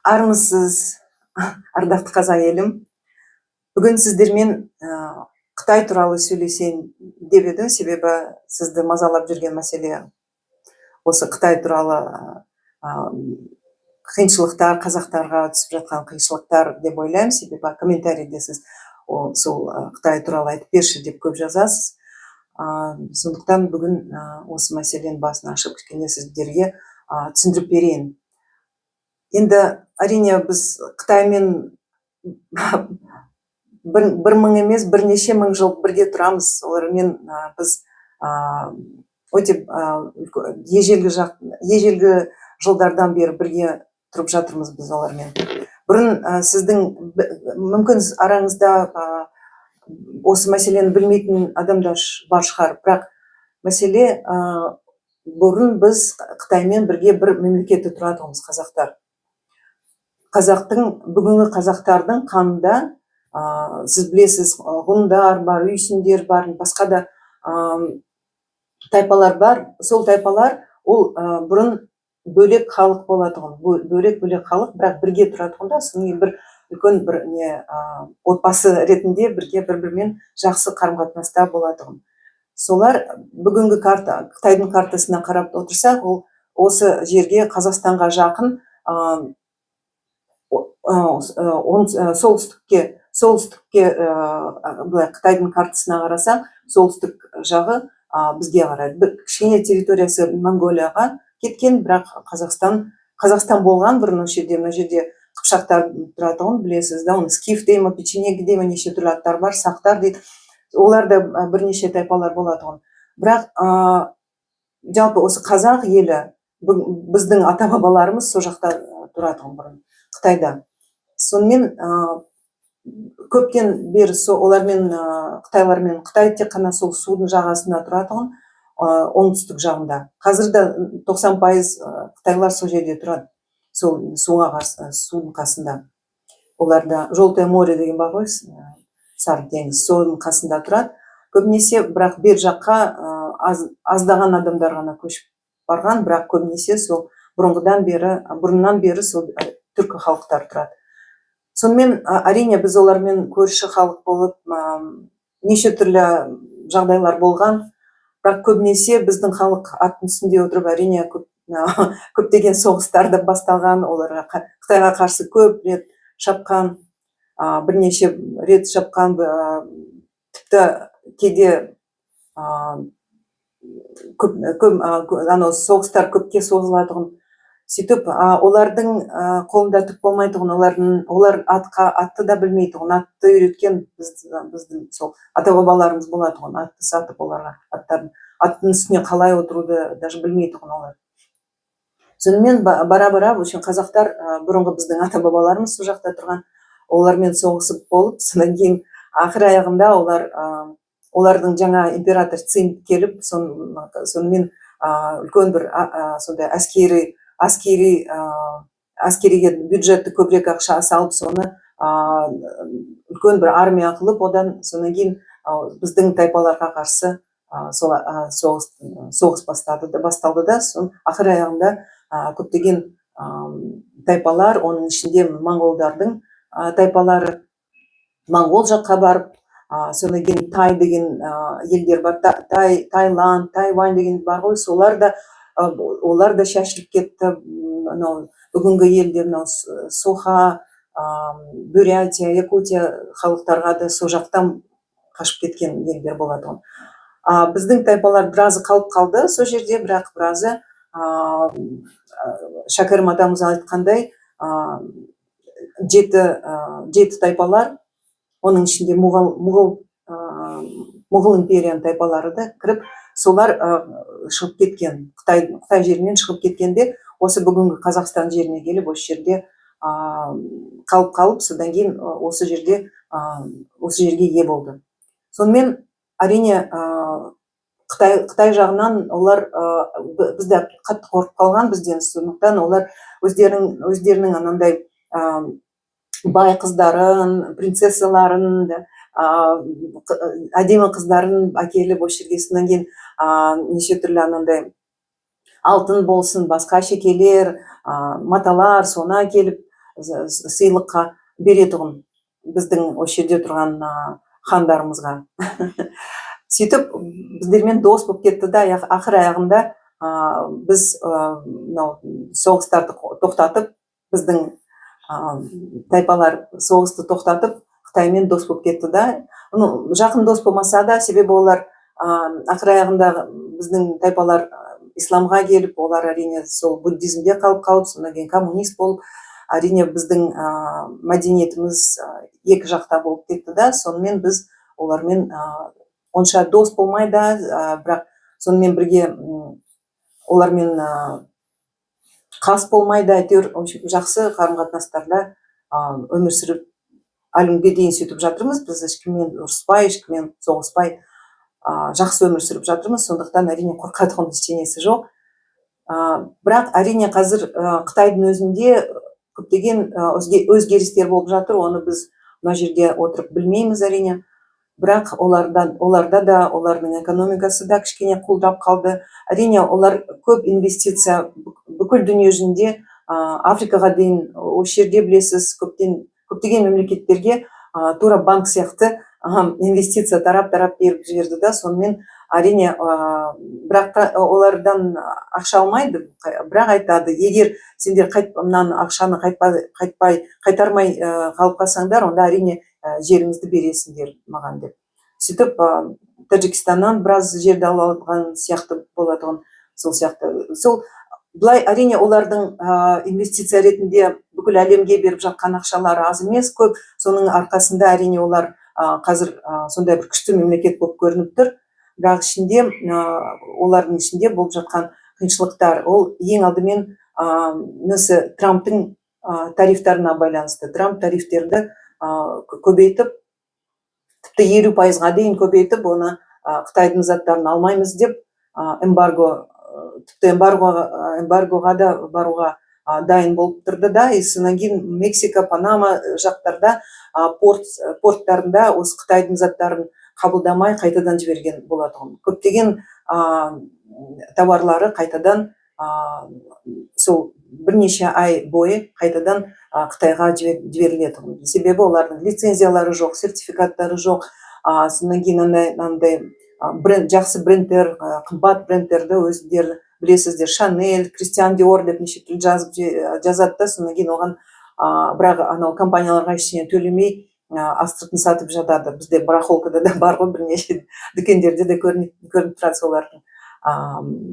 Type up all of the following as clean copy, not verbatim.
Армысыз, ардақты қазақ елім. Бүгін сіздермен Қытай туралы сөйлесейін деп едім, себебі сізді мазалап жүрген мәселе осы Қытай туралы қиыншылықтар, қазақтарға түсіп жатқан қиыншылықтар деп ойлаймын, себебі комментарийде сіз сол Қытай туралы айтып берші деп көп жазасыз. Сондықтан бүгін осы мәселенің басын ашып, кішкене сіздерге түсіндіріп берейін. Енді әрине біз Қытаймен бір мың емес, бірнеше мың жыл бірге тұрамыз. Олармен біз өте ежелгі жылдардан бері бірге тұрып жатырмыз біз олармен. Бұрын сіздің мүмкін араңызда осы мәселені білмейтін адамдар бар шығар, бірақ мәселе бұрын біз Қытаймен бірге бір мемлекетте тұратынбыз қазақтар. Бүгінгі қазақтардың қанында, сіз білесіз, ғұндар бар, үйсіндер бар, басқа да тайпалар бар. Сол тайпалар ол бұрын бөлек халық болатұғын, бөлек халық, бірақ бірге тұратұғында, соның бір үлкен бір отбасы ретінде бірге бір-бірімен жақсы қарым-қатынаста болатұғын. Солар бүгінгі Қытайдың картасына қарап отырсақ, ол осы жерге, Қазақстанға жақын, солтүстікке Қытайдың картасына қарасақ, солтүстік жағы бізге қарайды. Кішкене территориясы Монголияға кеткен, бірақ Қазақстан болған бұрын осы жерде. Мына жерде қыпшақтар тұратұғын, білесіз, оны скиф деймі, печенег деймі, неше түрлі аттар бар, сақтар дейді. Олар да бірнеше тайпалар болатұғын. Бірақ жалпы осы қазақ елі, біздің ата-бабаларымыз сол жақта тұратұғын бұрын, Қытайда. Сонымен көптен бері олармен, Қытайлармен, Қытай тек қана сол судың жағасында тұратұғын, оңтүстік жағында. Қазірде 90% Қытайлар сол жерде тұрады, сол судың қасында. Оларда Желтое море деген бар ғой, Сары теңіз, соның қасында тұрады. Көбінесе, бірақ бер жаққа аздаған адамдар ғана көшіп барған, бірақ көбінесе сол бұрыннан бері сол түркі халықтар тұрады. Сонымен, әрине, біз олармен көрші халық болып, неше түрлі жағдайлар болған, бірақ көбінесе біздің халық аттың үстінде отырып, әрине, көптеген соғыстарды басталған, оларға Қытайға қарсы көп рет шапқан, бірнеше рет шапқан, тіпті кейде соғыстар көпке созылатұғын. Сөйтіп, олардың қолында түк болмайтұғын, олар атты да білмейтұғын, атты үйреткен біздің сол ата-бабаларымыз болатұғын, атты сатып оларға, аттың үстіне қалай отыруды даже білмейтұғын олар. Сонымен бара-бара, қазақтар, бұрынғы біздің ата-бабаларымыз сол жақта тұрған, олармен соғысып болып, содан кейін ақыр аяғында олардың жаңа император Цин келіп, сонымен үлкен бір сондай әскериге бюджетті көбірек ақша салып, соны үлкен бір армия қылып, одан содан кейін біздің тайпаларға қарсы соғыс басталды да, ақыр аяғында көптеген тайпалар, оның ішінде моңғолдардың тайпалары моңғол жаққа барып, содан кейін Тай деген елдер бар, Тайланд, Тайвань деген бар ғой, олар да шашылып кетті. Бүгінгі елде Соха, Бурятия, Якутия халықтарға да сол жақтан қашып кеткен елдер болатұғын. Біздің тайпалар біразы қалып қалды сол жерде, бірақ біразы Шәкәрім атамыз айтқандай, 7 тайпалар, оның ішінде Мұғыл империяның тайпалары да кіріп, солар шығып кеткен, Қытай жерінен шығып кеткенде, осы бүгінгі Қазақстан жеріне келіп, осы жерде қалып, содан кейін осы жерге ие болды. Сонымен, әрине, Қытай жағынан олар бізді қатты қорқып қалған бізден, сондықтан олар өздерінің анандай бай қыздарын, принцессаларын, әдемі қыздарын әкеліп осы жерге, содан кейін неше түрлі анандай алтын болсын, басқа шекелер, маталар, соны әкеліп сыйлыққа беретұғын біздің осы жерде тұрған хандарымызға. Сөйтіп біздермен дос болып кетті да, ақыр аяғында біз мынау соғыстарды тоқтатып, біздің тайпалар соғысты тоқтатып, Қытаймен дос болып кетті да. Жақын дос болмаса да, себебі олар ақыр аяғында біздің тайпалар исламға келіп, олар әрине сол буддизмде қалып, содан кейін коммунист болып, әрине біздің мәдениетіміз екі жақта болып кетті да. Сонымен біз олармен онша дос болмай да, бірақ сонымен бірге олармен қас болмай да, әйтеуір жақсы қарым-қатынастарда өмір сүріп әлі күнге дейін сөйтіп жатырмыз. Біз ешкіммен ұрыспай, ешкіммен соғыспай жақсы өмір сүріп жатырмыз. Сондықтан әрине қорқатын ештеңесі жоқ. Бірақ әрине қазір Қытайдың өзінде көптеген өзгерістер болып жатыр. Оны біз мына жерде отырып білмейміз әрине. Бірақ оларда да, олардың экономикасы да кішкене құлдап қалды. Әрине олар көп инвестиция бүкіл дүние жүзінде, Африкаға дейін, осы жерде білесіз, көптеген мемлекеттерге тура банк сияқты инвестиция тарап беріп жіберді да. Сонымен әрине бірақ олардан ақша алмайды, бірақ айтады, егер сендер мынаны ақшаны қайтармай қалып қалсаңдар, онда әрине жеріңізді бересіңдер маған деп. Сөйтіп Таджикстаннан біраз жерді алған сияқты болатұғын. Сол сияқты. Сол былай әрине олардың инвестиция ретінде бүкіл әлемге беріп жатқан ақшалары аз емес, көп. Соның арқасында әрине олар қазір сондай бір күшті мемлекет болып көрініп тұр. Бірақ олардың ішінде болып жатқан қиыншылықтар, ол ең алдымен осы Трамптың тарифтарына байланысты. Трамп тарифтерді көбейтіп, тіпті 50%-ға дейін көбейтіп, оны Қытайдың заттарын алмаймыз деп, тіпті эмбаргоға да баруға дайын болып тұрды да. Содан кейін Мексика, Панама жақтарда, порттарында осы Қытайдың заттарын қабылдамай қайтадан жіберген болатұғын. Көптеген тауарлары қайтадан сол бірнеше ай бойы қайтадан Қытайға жіберілетұғын. Себебі олардың лицензиялары жоқ, сертификаттары жоқ. Содан кейін жақсы брендтер, қымбат брендтерді өздері білесіздер, Шанель, Кристиан Диор деп неше түрлі жазады да. Содан кейін оған бірақ анау компанияларға ештеңе төлемей астыртын сатып жатады. Бізде барахолкада да бар ғой, бірнеше дүкендерде де көрініп тұрады солардың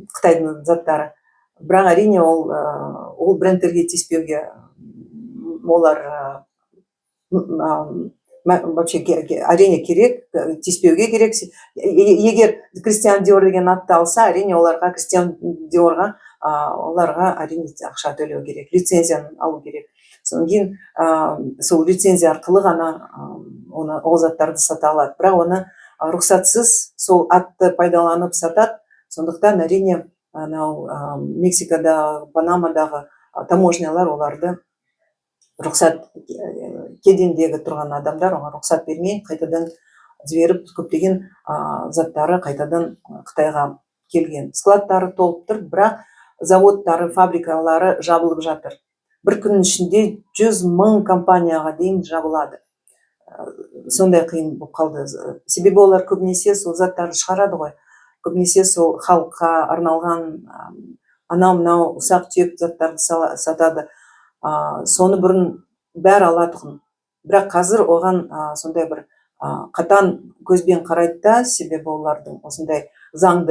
Қытайдың заттары. Бірақ әрине ол брендтерге тиіспеуге, олар вообще әрине керек, тиіспеуге керек. Егер Кристиан Диор деген атты алса, әрине оларға, Кристиан Диорға оларға әрине ақша төлеу керек, лицензияны алу керек. Содан кейін сол лицензия арқылы ғана ол заттарды сата алады. Бірақ оны рұқсатсыз сол атты пайдаланып сатады. Сондықтан әрине Мексикада, Панамадағы таможнялар оларды рұқсат, кедендегі тұрған адамдар оған рұқсат бермей қайтадан жіберіп, көптеген заттары қайтадан Қытайға келген. Складтары толып тұр, бірақ заводтары, фабрикалары жабылып жатыр. Бір күннің ішінде 100 000 компанияға дейін жабылады. Сондай қиын болып қалды. Себебі олар көбінесе сол заттарды шығарады ғой. Көбінесе сол халыққа арналған анау-мынау ұсақ-түйек заттарды сатады. Соны бұрын бәрі алатұғын. Бірақ қазір оған сондай бір қатаң көзбен қарайды да, себебі олардың осындай заң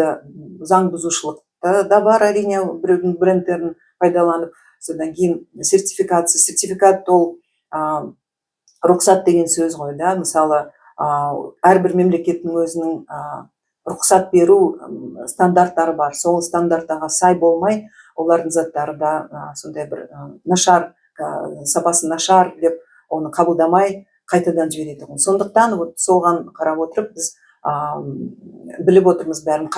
бұзушылықты да бар, әрине, біреудің брендтерін пайдаланып. Содан кейін сертификат ол рұқсат деген сөз ғой да. Мысалы, әрбір мемлекеттің өзінің рұқсат беру стандарттары бар. Сол стандарттарға сай болмай, олардың заттары да сондай бір нашар, сапасы нашар деп оны қабылдамай қайтадан жібереді. Сондықтан соған қарап отырып, біз біліп отырмыз бәрін,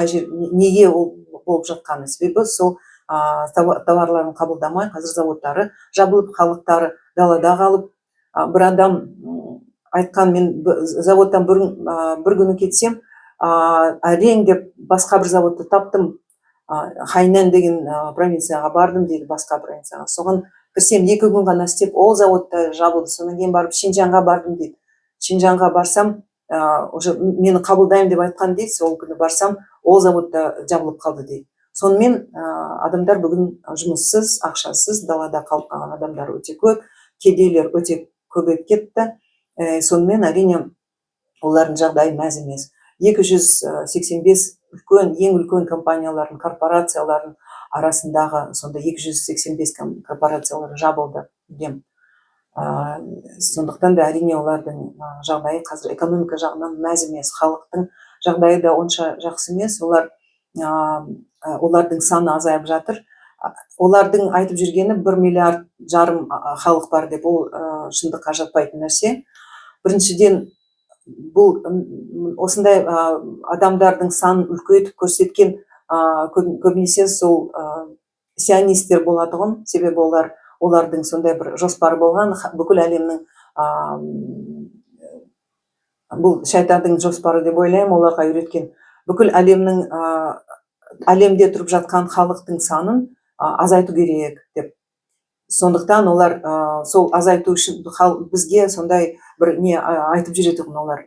неге ол болып жатқаны. Себебі сол товарларын қабылдамай, қазір заводтары жабылып, халықтары далада қалып. Бір адам айтқан, мен заводтан бір күні кетсем, әрең деп басқа бір заводты таптым, Хайнан деген провинцияға бардым дейді, басқа провинцияға. Соған кірсем 2 күн ғана істеп ол заводта жабылды. Содан кейін барып Шинжанға бардым дейді. Шинжанға барсам уже мені қабылдаймын деп айтқан дейді. Сол күні барсам ол заводта жабылып қалды дейді. Сонымен адамдар бүгін жұмыссыз, ақшасыз, далада қалып қалған адамдар өте көп, кедейлер өте көбейіп кетті. Сонымен әрине олардың жағдайы мәз емес. 285 ең үлкен компаниялардың, корпорациялардың арасындағы сонда 285 корпорациялар жабылды дем. Сондықтан да әрине олардың жағдайы қазір экономика жағынан мәз емес. Халықтың жағдайы да онша жақсы емес. Олардың саны азайып жатыр. Олардың айтып жүргені 1,5 миллиард халық бар деп, ол шындыққа жатпайтын нәрсе. Біріншіден, бұл осындай адамдардың санын үлкейтіп көрсеткен көбінесе сол сионисттер болатұғын. Себебі олардың сондай бір жоспары болған, бүкіл әлемнің бұл шайтандың жоспары деп ойлаймын, оларға үйреткен бүкіл әлемде тұрып жатқан халықтың санын азайту керек деп. Сондықтан олар сол азайту үшін бізге сондай бір не айтып жүретұғын, олар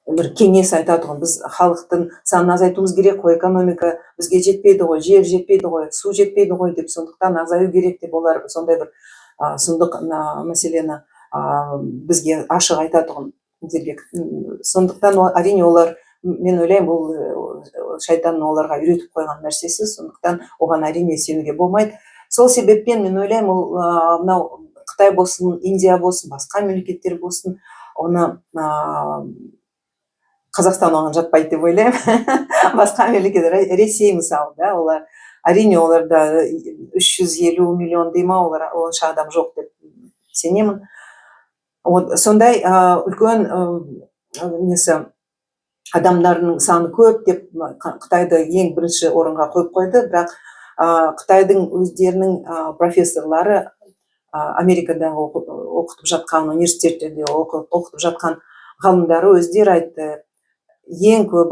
бір кеңес айтатұғын. Біз халықтың санын азайтуымыз керек қой, экономика бізге жетпейді ғой, жер жетпейді ғой, су жетпейді ғой деп, сондықтан азаю керек деп олар сондай бір сұмдық мәселені бізге ашық айтатұғын. Сондықтан әрине олар, мен ойлаймын, бұл шайтанның оларға үйретіп қойған нәрсесі, сондықтан оған әрине сенуге болмайды. Сол себеппен мен ойлаймын, ол мынау Қытай болсын, Индия болсын, басқа мемлекеттер болсын, оны Қазақстан оған жатпайды деп ойлаймын. Басқа мемлекеттер, Ресей мысалы, да, олар әрине оларда 350 миллион дейма, олар онша адам жоқ деп сенемін. Сондай үлкен несі, адамдардың саны көп деп Қытайды ең бірінші орынға қойып қойды. Бірақ Қытайдың өздерінің профессорлары, Америкадағы оқытып жатқан университеттерде оқытып жатқан ғалымдары өздері айтты, ең көп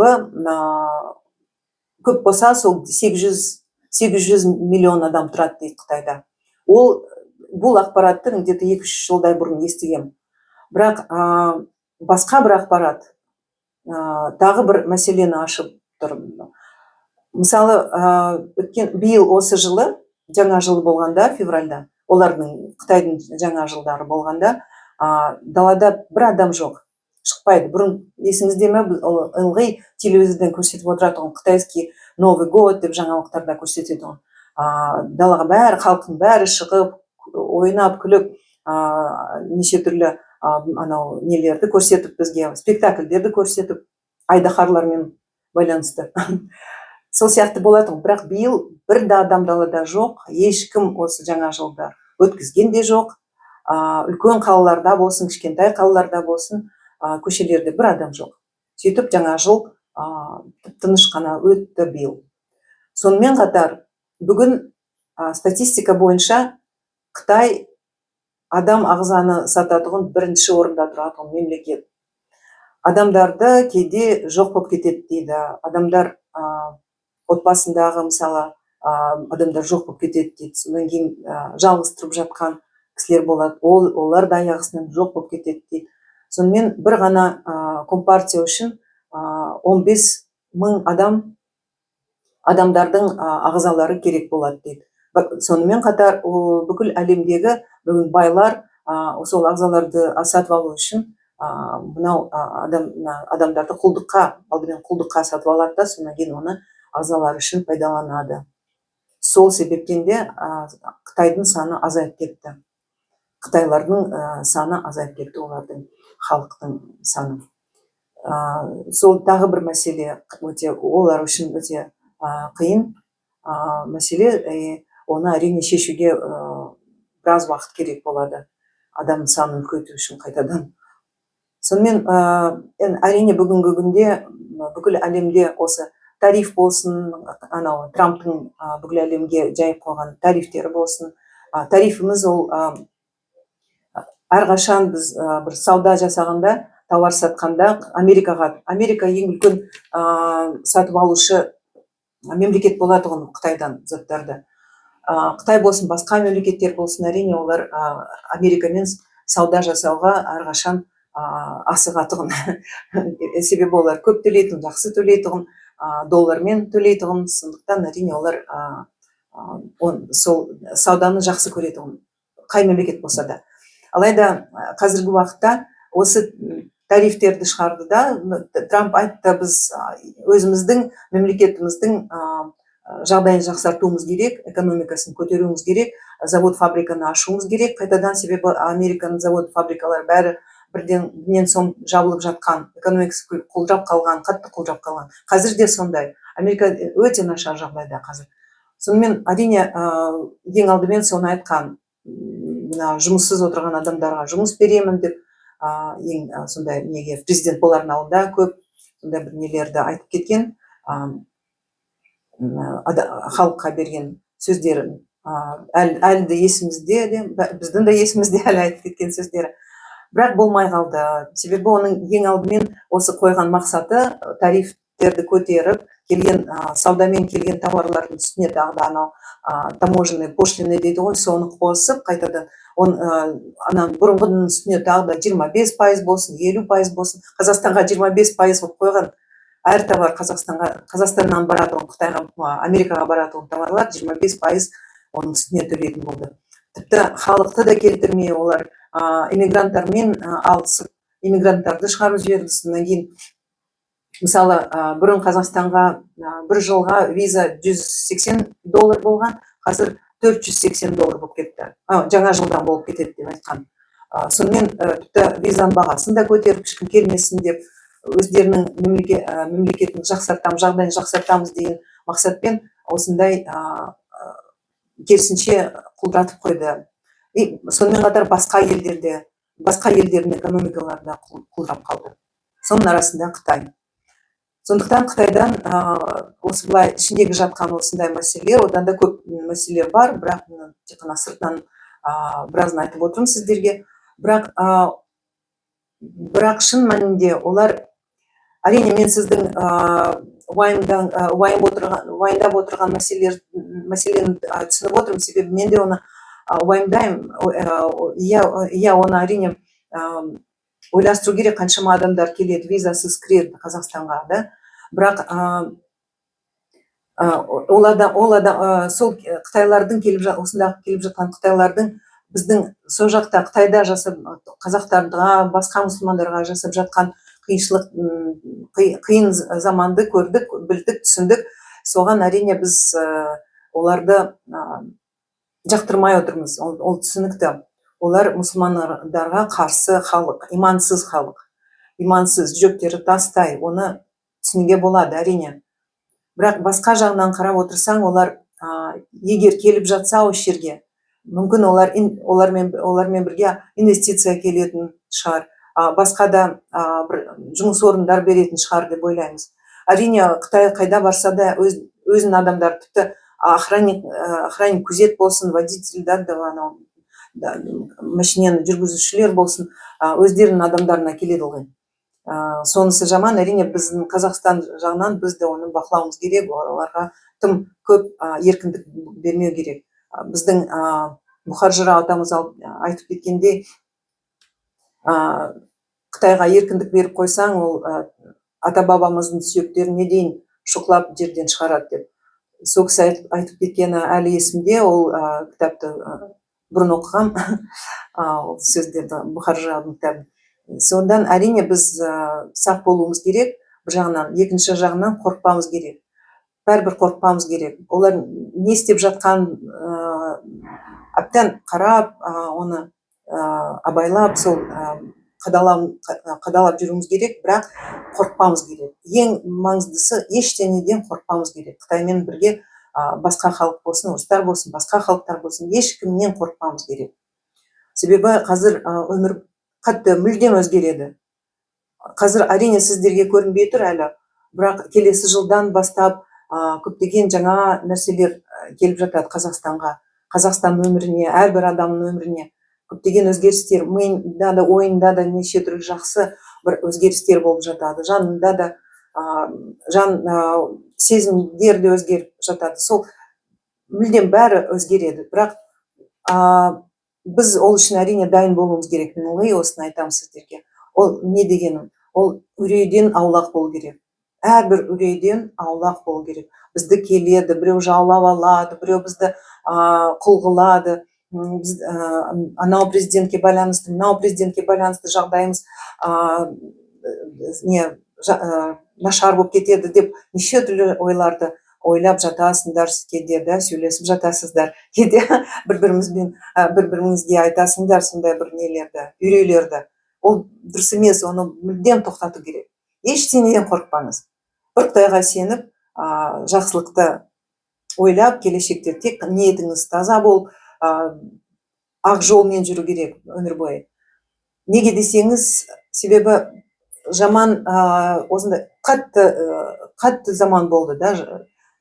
болса сол 800 миллион адам тұрады дейді Қытайда. Бұл ақпаратты где-то 2-3 жылдай бұрын естігем. Бірақ басқа бір ақпарат тағы бір мәселені ашып тұр. Мысалы, биыл осы жылы, жаңа жыл болғанда, февральда, олардың Қытайдың жаңа жылдары болғанда, далада бір адам жоқ, шықпайды. Бұрын есіңізде ме, ылғи телевизордан көрсетіп отыратұғын, қытайский Новый год деп жаңалықтарда көрсететұғын. Далаға бәрі, халықтың бәрі шығып, ойнап, күліп, неше түрлі анау нелерді көрсетіп, бізге спектакльдерді көрсетіп, айдаһарлармен байланысты. Сол сияқты болатын. Бірақ биыл бір да адам далада жоқ, ешкім осы жаңа жылда өткізген де жоқ. Үлкен қалаларда болсын, кішкентай қалаларда болсын, көшелерде бір адам жоқ. Сөйтіп жаңа жыл тыныш қана өтті биыл. Сонымен қатар, бүгін статистика бойынша Қытай адам ағзаны сататұғын бірінші орында тұратын мемлекет. Адамдарды кейде жоқ болып кетеді дейді. Адамдар отбасындағы, мысалы, адамдар жоқ болып кетеді дейді. Содан кейін жалғыз тұрып жатқан кісілер болады. Олар да аяғысынан жоқ болып кетеді дейді. Сонымен бір ғана компартия үшін 15 мың адамдардың ағзалары керек болады дейді. Сонымен қатар бүкіл әлемдегі бүгін байлар сол ағзаларды сатып алу үшін мынау адамдарды алдымен құлдыққа сатып алады да, содан кейін оны ағзалары үшін пайдаланады. Сол себептен де Қытайдың саны азайып кетті. Қытайлардың саны азайып кетті, олардың халықтың саны. Сол тағы бір мәселе, олар үшін өте қиын мәселе, оны әрине шешуге біраз уақыт керек болады, адам санын үлкейту үшін қайтадан. Сонымен әрине бүгінгі күнде бүкіл әлемде осы тариф болсын, анау Трамптың бүкіл әлемге жайып қойған тарифтері болсын. Тарифіміз ол әрқашан біз бір сауда жасағанда, тауар сатқанда Америка ең үлкен сатып алушы мемлекет болатұғын Қытайдан заттарды. Қытай болсын, басқа мемлекеттер болсын, әрине олар Америкамен сауда жасауға әрқашан асығатұғын. Себебі олар көп төлейтұғын, жақсы төлейтұғын, доллармен төлейтұғын, сондықтан әрине олар сол сауданы жақсы көретұғын, қай мемлекет болса да. Алайда қазіргі уақытта осы тарифтерді шығарды да, Трамп айтты, біз өзіміздің мемлекетіміздің жағдайын жақсартуымыз керек, экономикасын көтеруіміз керек, завод-фабриканы ашуымыз керек қайтадан, себебі Американың завод-фабрикалары бәрі бірден соң жабылып жатқан, экономикасы құлдырап қалған, қатты құлдырап қалған. Қазір де сондай. Америка өте нашар жағдайда қазір. Сонымен әрине ең алдымен соны айтқан, жұмыссыз отырған адамдарға жұмыс беремін деп, ең сондай неге президент болардың алдында көп сондай бір нелерді айтып кеткен, халыққа берген сөздерін әлі де есімізде, біздің де есімізде әлі айтып кеткен сөздері. Бірақ болмай қалды. Себебі оның ең алдымен осы қойған мақсаты тарифтерді көтеріп, келген саудамен келген тауарлардың үстіне тағы да анау таможенный пошлины дейді ғой, соны қосып қайтадан ана бұрынғының үстіне тағы да 25% болсын, 50% болсын, Қазақстанға 25% қойып қойған. Әр товар Қазақстаннан баратын, Қытайға, Америкаға баратын товарлар 25% оның үстіне төлейтін болды. Тіпті халықты да келтірмей, олар иммигранттармен алысып, иммигранттарды шығарып жіберді. Содан кейін мысалы бұрын Қазақстанға бір жылға виза $180 болған, қазір $480 болып кетті. Жаңа жылдан болып кетеді деп айтқан. Сонымен тіпті визаның бағасын да көтеріп, ешкім келмесін деп, өздерінің мемлекетін жақсартамыз, жағдайын жақсартамыз деген мақсатпен осындай керісінше құлдыратып қойды. Сонымен қатар басқа елдердің экономикалары да құлдырап қалды. Соның арасында Қытай. Сондықтан Қытайдан осы былай ішіндегі жатқан осындай мәселелер, одан да көп мәселелер бар, бірақ тек қана сыртынан біразын айтып отырмын сіздерге. Бірақ шын мәнінде олар, әрине мен сіздің уайымдап отырған мәселені түсініп отырмын, себебі мен де оны уайымдаймын. Оны әрине ойластыру керек, қаншама адамдар келеді, визасыз кіреді Қазақстанға, да? Бірақ сол Қытайлардың осындағы келіп жатқан Қытайлардың біздің сол жақта Қытайда жасап, қазақтарға, басқа мұсылмандарға жасап жатқан қиын заманды көрдік, білдік, түсіндік. Соған әрине біз оларды жақтырмай отырмыз, ол түсінікті. Олар мұсылмандарға қарсы халық, имансыз халық, имансыз, жүректері тастай, оны түсінуге болады әрине. Бірақ басқа жағынан қарап отырсаң, олар егер келіп жатса осы жерге, мүмкін олармен бірге инвестиция келетін шығар, басқа да жұмыс орындар беретін шығар деп ойлаймыз. Әрине Қытай қайда барса да өзінің адамдар, тіпті охранник күзет болсын, водитель, машинені жүргізушілер болсын, өздерінің адамдарына келеді ғой. Сонысы жаман, әрине біздің Қазақстан жағынан бізді оны бақылауымыз керек, оларға тым көп еркіндік бермеу керек. Біздің Бұхар Жырау атамыз айтып кеткендей, Қытайға еркіндік беріп қойсаң, ол ата-бабамыздың сүйектеріне дейін шұқылап жерден шығарады деп. Сол кісі айтып кеткені әлі есімде, ол кітапты бұрын оқығам, сөздерді, Бұхар Жыраудың кітабын. Сондан әрине біз сақ болуымыз керек, бір жағынан, екінші жағынан қорықпамыз керек. Бәрібір қорықпамыз керек. Олар не істеп жатқан әбден қарап, оны абайлап, сол қадалап жүруіміз керек, бірақ қорықпамыз керек. Ең маңыздысы, ештеңеден қорықпамыз керек. Қытаймен бірге басқа халық болсын, орыстар болсын, басқа халықтар болсын, ешкімнен қорықпамыз керек. Себебі қазір өмір қатты мүлдем өзгереді. Қазір әрине сіздерге көрінбей тұр әлі, бірақ келесі жылдан бастап көптеген жаңа нәрселер келіп жатады Қазақстанға, Қазақстан өміріне, әрбір адамның өміріне көптеген өзгерістер, миында да, ойында да неше түрлі жақсы бір өзгерістер болып жатады. Жанында да сезімдер де өзгеріп жатады. Сол мүлдем бәрі өзгереді. Бірақ біз ол үшін әрине дайын болуымыз керек. Мен ылғи осыны айтамын сіздерге. Ол не дегенім? Ол үрейден аулақ болу керек. Әрбір үрейден аулақ болу керек. Бізді келеді, біреу жаулап алады, біреу бізді құл қылады. Біз анау президентке байланысты, мынау президентке байланысты жағдайымыз нашар болып кетеді деп неше түрлі ойларды ойлап жатасыңдар, кейде да сөйлесіп жатасыздар, кейде бір біріңізге айтасыңдар сондай бір нелерді, үрейлерді. Ол дұрыс емес, оны мүлдем тоқтату керек. Ештеңеден қорықпаңыз. Бір Құдайға сеніп, жақсылықты ойлап, келешекте тек ниетіңіз таза болып, ақ жолмен жүру керек өмір бойы. Неге десеңіз, себебі жаман осындай қатты заман болды да,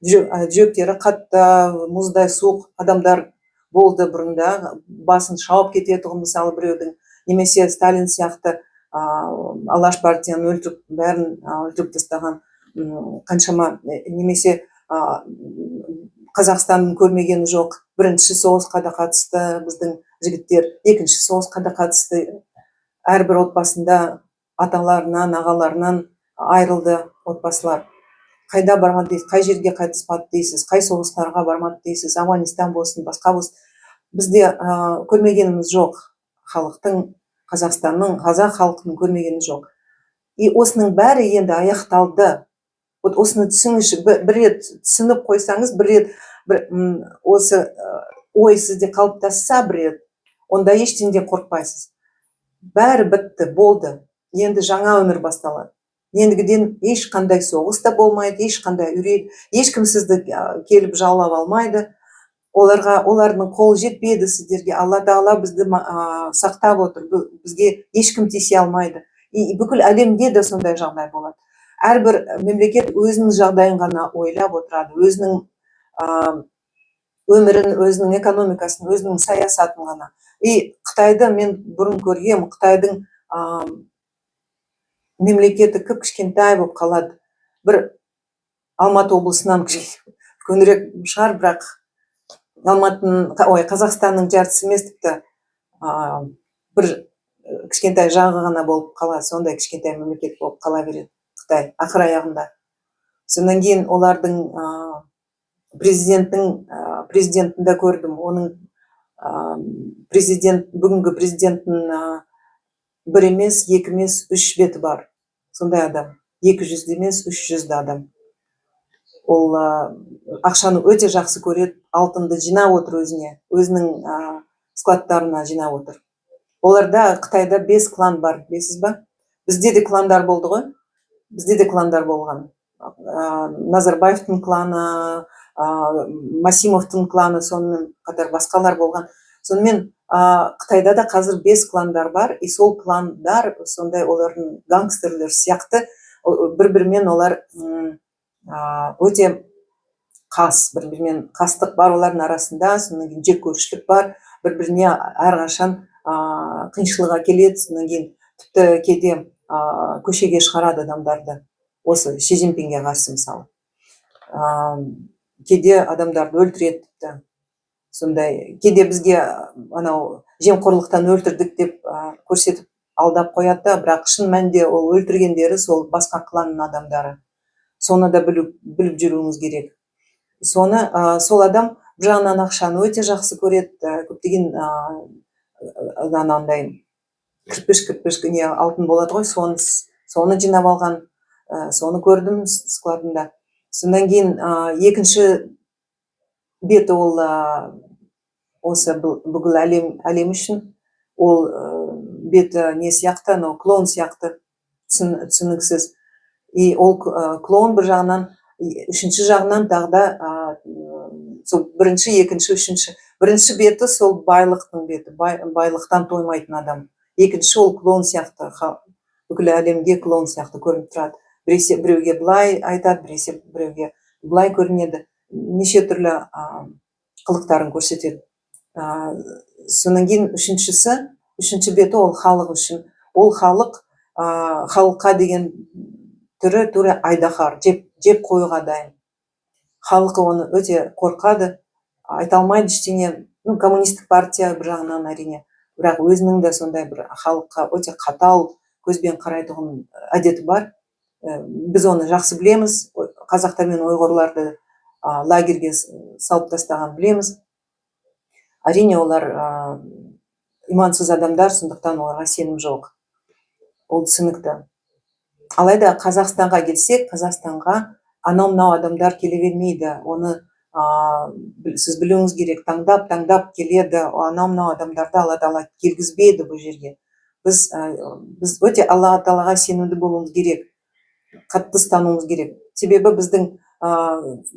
жүректері қатты мұздай суық адамдар болды бұрында, басын шауып кететұғын, мысалы біреудің, немесе Сталин сияқты алаш партияны өлтіріп, бәрін өлтіріп тастаған қаншама, немесе Қазақстанның көрмегені жоқ, бірінші соғысқа да қатысты біздің жігіттер, екінші соғысқа да қатысты, әрбір отбасында аталарынан, ағаларынан айырылды отбасылар. Қайда барған дейсіз, қай жерге қатыспады дейсіз, қай соғыстарға бармады дейсіз, Афганистан болсын, басқа болсын. Бізде көрмегеніміз жоқ, халықтың, Қазақстанның, қазақ халқының көрмегені жоқ. И осының бәрі енді аяқталды. Вот осыны түсіңізші, бір рет түсініп қойсаңыз, бір рет осы ой сізде қалыптасса бір рет, онда ештеңеден қорықпайсыз. Бәрі бітті, болды. Енді жаңа өмір басталады. Ендігіден ешқандай соғыс та болмайды, ешқандай үрей, ешкім сізді келіп жаулап алмайды. Олардың қолы жетпеді сіздерге. Алла Тағала бізді сақтап отыр. Бізге ешкім тисе алмайды. И бүкіл әлемде де сондай жағдай болады. Әрбір мемлекет өзінің жағдайын ғана ойлап отырады, өзінің өмірін, өзінің экономикасын, өзінің саясатын ғана. И Қытайды мен бұрын көргем, Қытайдың мемлекеті кішкентай болып қалады. Бір Алматы облысынан үлкенірек шығар, бірақ Қазақстанның жартысы емес, тіпті бір кішкентай жағы ғана болып қалады, сондай кішкентай мемлекет болып қала береді Қытай ақыр аяғында. Сонан кейін олардың президентін да көрдім. Оның бүгінгі президенттің бір емес, екі емес, 3 беті бар. Сондай адам. 200 емес, 300 адам. Ол ақшаны өте жақсы көреді, алтынды жинап отыр өзінің складтарына жинап отыр. Оларда Қытайда 5 клан бар, білесіз ба? Бізде де кландар болды ғой. Бізде де кландар болған. Назарбаевтың кланы, Масимовтың кланы, сонымен қатар басқалар болған. Сонымен Қытайда да қазір 5 кландар бар, и сол кландар сондай олардың гангстерлер сияқты, бір-бірімен олар өте бір-бірімен қастық бар олардың арасында, сонан кейін жек көрушілік бар, бір-біріне әрқашан қиыншылық әкеледі, сонан кейін тіпті кейде көшеге шығарады адамдарды, осы Ши Цзиньпинге қарсы мысалы. Кейде адамдарды өлтіреді тіпті. Сондай, кейде бізге анау жемқорлықтан өлтірдік деп көрсетіп алдап қояды да, бірақ шын мәнінде ол өлтіргендері сол басқа кланның адамдары. Соны да біліп жүруіңіз керек. Сол адам бір жағынан ақшаны өте жақсы көреді, көптеген анандай кірпіш алтын болады ғой, соны жинап алған, соны көрдім складында. Сонан кейін екінші беті ол осы бүкіл әлем үшін, ол беті не сияқты, клон сияқты, түсініксіз. И ол клон бір жағынан, үшінші жағынан тағы да сол бірінші, екінші, үшінші. Бірінші беті сол байлықтың беті, байлықтан тоймайтын адам. Екінші ол клон сияқты, бүкіл әлемге клон сияқты көрініп тұрады. Біреуге былай айтады, біреуге былай көрінеді. Неше түрлі қылықтарын көрсетеді. Сонан кейін үшінші беті ол халық үшін. Ол халыққа деген түрі айдаһар, жеп қоюға дайын. Халқы оны өте қорқады, айта алмайды ештеңе. Коммунистік партия бір жағынан әрине, бірақ өзінің де сондай бір халыққа өте қатал көзбен қарайтұғын әдеті бар. Біз оны жақсы білеміз. Қазақтар мен ұйғырларды лагерьге салып тастаған білеміз. Әрине олар имансыз адамдар, сондықтан оларға сенім жоқ. Ол түсінікті. Алайда Қазақстанға келсек, Қазақстанға анау адамдар келе бермейді. Оны сіз білуіңіз керек, таңдап келеді. Анау адамдарды Алла Тағала келгізбейді бұл жерге. Біз өте Алла Тағалаға сенімді болуымыз керек, қатты ұстануымыз керек. Себебі біздің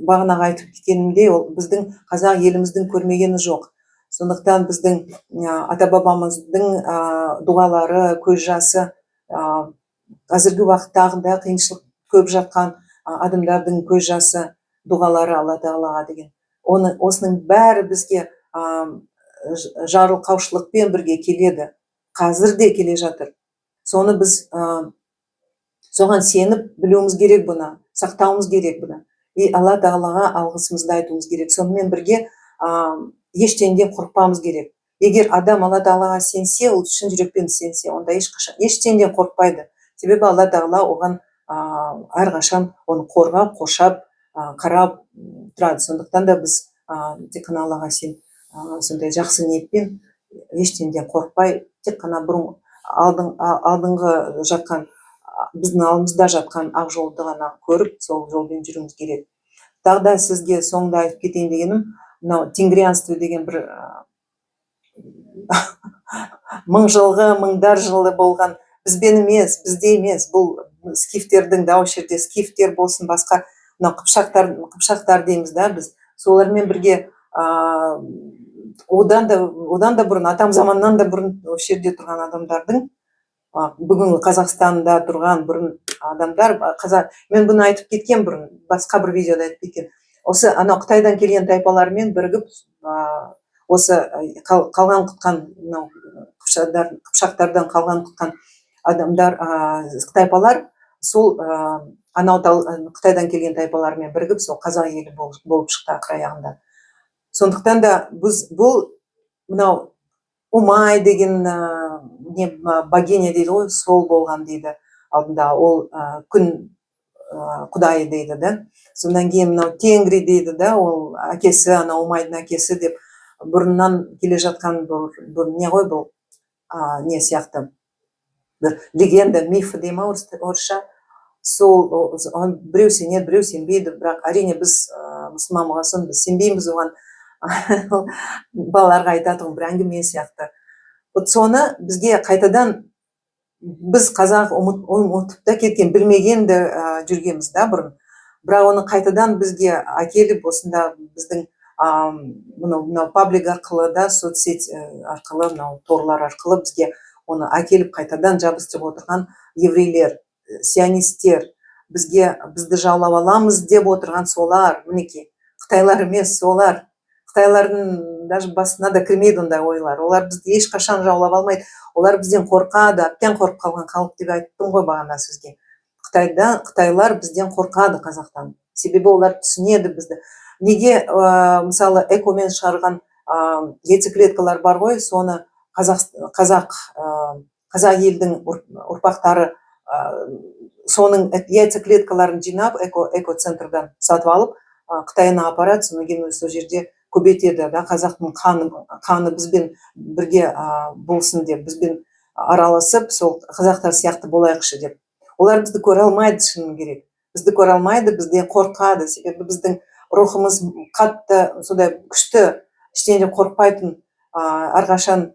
бағанағы айтып кеткенімдей, ол біздің қазақ еліміздің көрмегені жоқ. Сондықтан біздің ата бабамыздың дұғалары, көз жасы, қазіргі уақыттағы да қиыншылық көп жатқан адамдардың көз жасы, дұғалары Алла Тағалаға деген. Осының бәрі бізге жарылқаушылықпен бірге келеді. Қазір де келе жатыр. Соны біз соған сеніп білуіміз керек, бұны сақтауымыз керек, бұны. И Алла Тағалаға алғысымызды айтуымыз керек. Сонымен бірге ештеңеден қорықпауымыз керек. Егер адам Алла Тағалаға сенсе, ол шын жүрекпен сенсе, онда ештеңеден қорықпайды. Себебі Алла Тағала оған әрқашан оны қорғап, қоршап, қарап тұрады. Сондықтан да біз тек қана Аллаға сондай жақсы ниетпен, ештеңеден қорықпай, тек қана алдыңғы жатқан, біздің алдымызда жатқан ақ жолды ғана көріп, сол жолмен жүруіміз керек. Тағы да сізге соңында айтып кетейін дегенім, мынау тенгрианство деген бір мыңдар жылы болған, бізбен емес, бізде емес, бұл скифтердің, дауыс жерде скифтер болсын, басқа қыпшақтар дейміз да біз, солармен бірге одан да бұрын, атам заманнан да бұрын осы жерде тұрған адамдардың, бүгінгі Қазақстанда тұрған бұрын адамдар, мен бұны айтып кеткен бұрын, басқа бір видеода айтып кеткен, осы анау Қытайдан келген тайпалармен бірігіп, осы қалған құтқан, қыпшақтардан қалған құтқан адамдар, тайпалар, сол анау Қытайдан келген тайпалармен бірігіп, сол қазақ елі болып шықты ақыр аяғында. Сондықтан да бұл мынау Умай деген богиня дейді ғой, сол болған дейді алдында, ол күн құдайы дейді да. Содан кейін мынау Тенгри дейді да, ол әкесі, анау Умайдың әкесі деп бұрыннан келе жатқан бұл не ғой, бұл не сияқты, бір легенда, миф дей ма орысша. Сол біреу сенеді, біреу сенбейді, бірақ әрине біз мұсылман болғасын, біз сенбейміз оған. Балаларға айтатын бір әңгіме сияқты. Вот соны бізге қайтадан, біз қазақ ұмытып та кеткен, білмеген де жүргенбіз да бұрын. Бірақ оны қайтадан бізге әкеліп, осында біздің мынау паблик арқылы да, соцсет арқылы, мынау торлар арқылы бізге оны әкеліп қайтадан жабыстырып отырған еврейлер, сионисттер, бізді жаулап аламыз деп отырған солар, мінекей, Қытайлар емес, солар. Қытайлардың даже басына да кірмейді ондай ойлар. Олар бізді ешқашан жаулап алмайды. Олар бізден қорқады, әбден қорқып қалған халық деп айттым ғой бағана сізге. Қытайлар бізден қорқады, қазақтан. Себебі олар түсінеді бізді. Неге, мысалы, экомен шығарған яйцеклеткалар бар ғой, соны қазақ елдің ұрпақтары соның яйцеклеткаларын жинап, экоцентрдан сатып алып, Қытайына апарады, содан кейін сол жерде көбейтеді да, қазақтың қаны бізбен бірге болсын деп, бізбен араласып, сол қазақтар сияқты болайықшы деп. Олар бізді көре алмайды, шыны керек. Бізді көре алмайды, бізден қорқады, себебі біздің рухымыз қатты, сондай күшті, ештеңеден қорықпайтын, әрқашан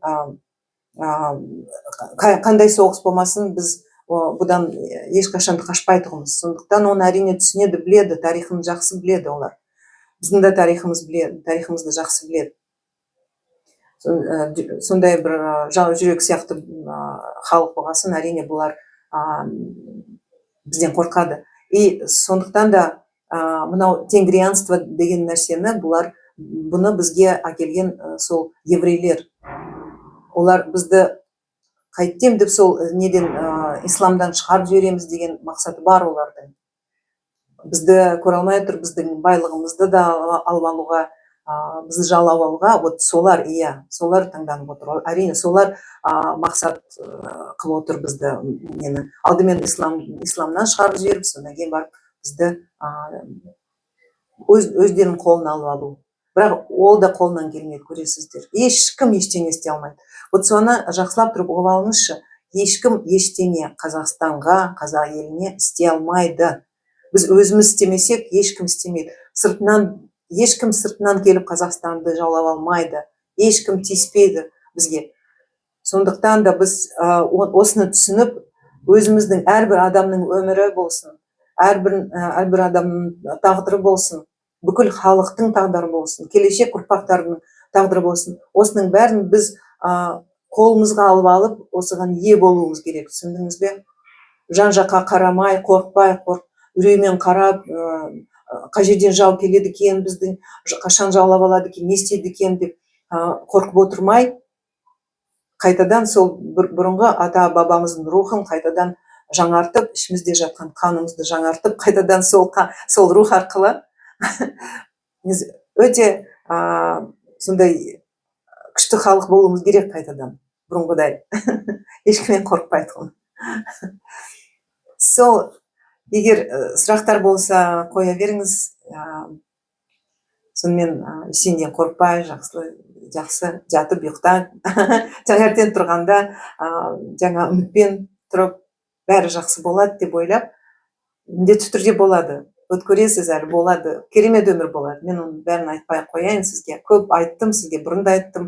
қандай соғыс болмасын, біз бұдан ешқашан қашпайтұғымыз. Сондықтан оны әрине түсінеді, біледі, тарихын жақсы біледі олар. Біздің де тарихымызды жақсы біледі. Сондай бір жау жүрек сияқты халық болғасын, әрине бұлар бізден қорқады. И сондықтан да мынау тенгрианство деген нәрсені, бұны бізге әкелген сол еврейлер. Олар бізді қайттем деп сол неден исламдан шығарып жібереміз деген мақсаты бар олардың. Бізді көре алмай тұр, біздің байлығымызды да алып алуға, бізді жалап алуға вот солар, иә, солар таңданып отыр. Әрине солар мақсат қылып отыр бізді, нені алдымен исламнан шығарып жіберіп, содан кейін барып бізді өздерінің қолына алып алу. Бірақ ол да қолынан келмейді, көресіздер. Ешкім ештеңе істей алмайды. Вот соны жақсылап тұрып ұғып алыңызшы. Ешкім ештеңе Қазақстанға, қазақ еліне істей алмайды. Біз өзіміз істемесек, ешкім істемейді. Ешкім сыртынан келіп Қазақстанды жаулап алмайды. Ешкім тиіспейді бізге. Сондықтан да біз осыны түсініп, өзіміздің әрбір адамның өмірі болсын, әрбір адамның тағдыры болсын, бүкіл халықтың тағдыры болсын, келешек ұрпақтардың тағдыры болсын, осының бәрін біз қолымызға алып алып, осыған ие болуымыз керек, түсіндіңіз бе? Жан жаққа қарамай, қорықпай, үреймен қарап, қай жерден жау келеді екен, біздің қашан жаулап алады екен, не істейді екен деп қорқып отырмай, қайтадан сол бұрынғы ата бабамыздың рухын қайтадан жаңартып, ішімізде жатқан қанымызды жаңартып, қайтадан сол рух арқылы өте сондай күшті халық болуымыз керек қайтадан, бұрынғыдай. Ешкімнен қорықпайды. Сол, егер сұрақтар болса қоя беріңіз. Сонымен ештеңеден қорықпай, жақсы жатып ұйықта, таңертең тұрғанда жаңа үмітпен тұрып, бәрі жақсы болады деп ойлап, міндетті түрде болады. Вот көресіз, әлі болады, керемет өмір болады. Мен оның бәрін айтпай қояйын сізге. Көп айттым сізге, бұрын да айттым.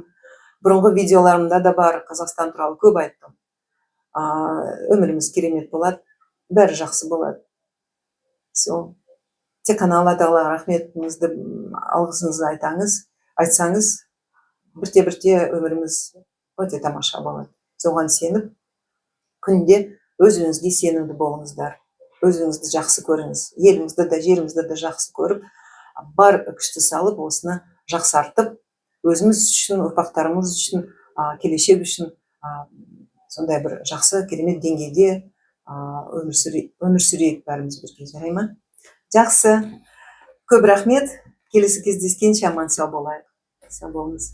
Бұрынғы видеоларымда да бар, Қазақстан туралы көп айттым. Өміріміз керемет болады, бәрі жақсы болады. Сол. Тек қана Алла тағалаға рахметіңізді, алғысыңызды айтсаңыз, бірте-бірте өміріміз өте тамаша болады. Соған сеніп, күнде өзіңізге сенімді болыңыздар. Өзіңізді жақсы көріңіз. Еліңізді де, жеріңізді де жақсы көріп, бар күшті салып, осыны жақсартып, өзіміз үшін, ұрпақтарымыз үшін, келешек үшін сондай бір жақсы, керемет деңгейде өмір сүрейік бәріміз бірге, жарай ма? Жақсы. Көп рахмет. Келесі кездескенше аман сау болайық. Сау болыңыз.